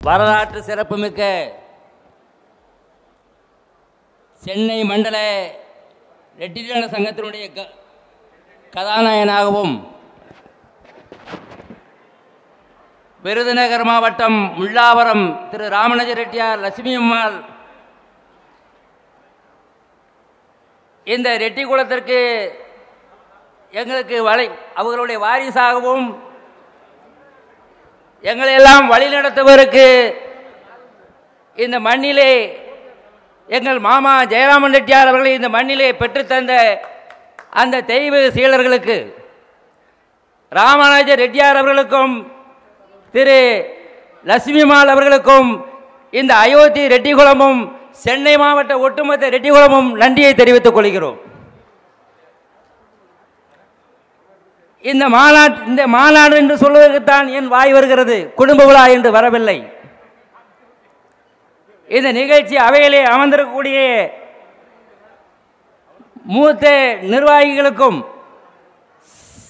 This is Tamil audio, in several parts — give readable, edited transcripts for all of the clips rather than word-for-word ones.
வரலாற்று சிறப்புமிக்க சென்னை மண்டல ரெட்டியார் சங்கத்தினுடைய கதாநாயகனாகவும் விருதுநகர் மாவட்டம் முல்லாவரம் திரு ராமநாஜ ரெட்டியார் லட்சுமி அம்மாள் இந்த ரெட்டி குலத்திற்கு எங்களுக்கு அவர்களுடைய வாரிசாகவும் எங்களையெல்லாம் வழிநடத்துவதற்கு இந்த மண்ணிலே எங்கள் மாமா ஜெயராமன் ரெட்டியார் அவர்களை இந்த மண்ணிலே பெற்றுத்தந்த அந்த தெய்வ சீலர்களுக்கு ராமநாஜ ரெட்டியார் அவர்களுக்கும் திரு லட்சுமிமால் அவர்களுக்கும் இந்த அயோத்தி ரெட்டிகுளமும் சென்னை மாவட்ட ஒட்டுமொத்த ரெட்டிகுளமும் நன்றியை தெரிவித்துக் கொள்கிறோம். இந்த மாநாடு என்று சொல்வதற்குத்தான் என் வாய் வருகிறது, குடும்ப விழா என்று வரவில்லை. இந்த நிகழ்ச்சி அவையிலே அமர்ந்திருக்கக்கூடிய மூத்த நிர்வாகிகளுக்கும்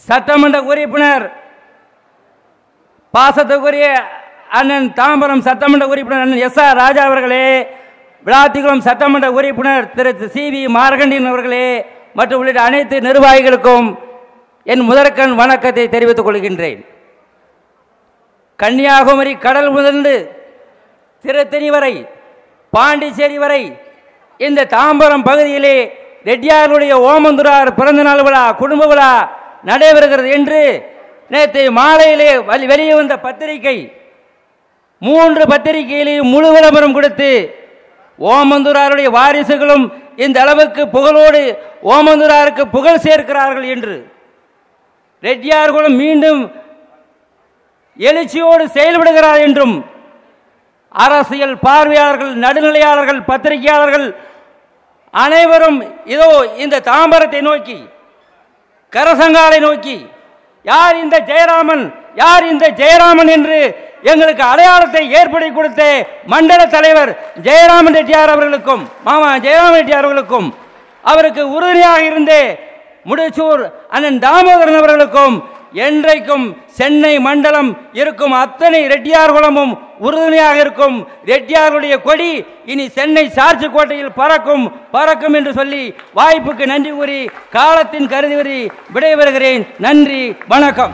சட்டமன்ற உறுப்பினர் பாசத்துக்குரிய அண்ணன் தாம்பரம் சட்டமன்ற உறுப்பினர் அண்ணன் எஸ்.ஆர். ராஜா அவர்களே, விளாத்திக்குளம் சட்டமன்ற உறுப்பினர் திரு சி.வி. மார்கண்டியன் அவர்களே மற்றும் உள்ளிட்ட அனைத்து நிர்வாகிகளுக்கும் என் முதற்கண் வணக்கத்தை தெரிவித்துக் கொள்கின்றேன். கன்னியாகுமரி கடல் முதல் திருத்தணி வரை பாண்டிச்சேரி வரை இந்த தாம்பரம் பகுதியிலே ரெட்டியாருடைய ஓமந்துரார் பிறந்தநாள் விழா குடும்ப விழா நடைபெறுகிறது என்று நேற்று மாலையிலே வெளியே வந்த பத்திரிகை 3 பத்திரிகையிலேயும் முழு விளம்பரம் கொடுத்து ஓமந்துராருடைய வாரிசுகளும் இந்த அளவுக்கு புகழோடு ஓமந்துராருக்கு புகழ் சேர்க்கிறார்கள் என்று ரெட்டியார் குலம் மீண்டும் எழுச்சியோடு செயல்படுகிறார் என்றும் அரசியல் பார்வையாளர்கள், நடுநிலையாளர்கள், பத்திரிகையாளர்கள் அனைவரும் இதோ இந்த தாம்பரத்தை நோக்கி, கரசங்காலை நோக்கி யார் இந்த ஜெயராமன், யார் இந்த ஜெயராமன் என்று எங்களுக்கு அடையாளத்தை ஏற்படுத்தி கொடுத்த மண்டல தலைவர் ஜெயராமன் ரெட்டியார் அவர்களுக்கும் மாமா ஜெயராமன் ரெட்டியார் அவர்களுக்கும் அவருக்கு உறுதுணையாக இருந்தே முடிச்சூர் அண்ணன் தாமோதரன் அவர்களுக்கும் என்றைக்கும் சென்னை மண்டலம் இருக்கும் அத்தனை ரெட்டியார் குலமும் உறுதுணையாக இருக்கும். ரெட்டியாருடைய கொடி இனி சென்னை சார்ஜ் கோட்டையில் பறக்கும் என்று சொல்லி வாய்ப்புக்கு நன்றி கூறி காலத்தின் கருதி விடைபெறுகிறேன். நன்றி, வணக்கம்.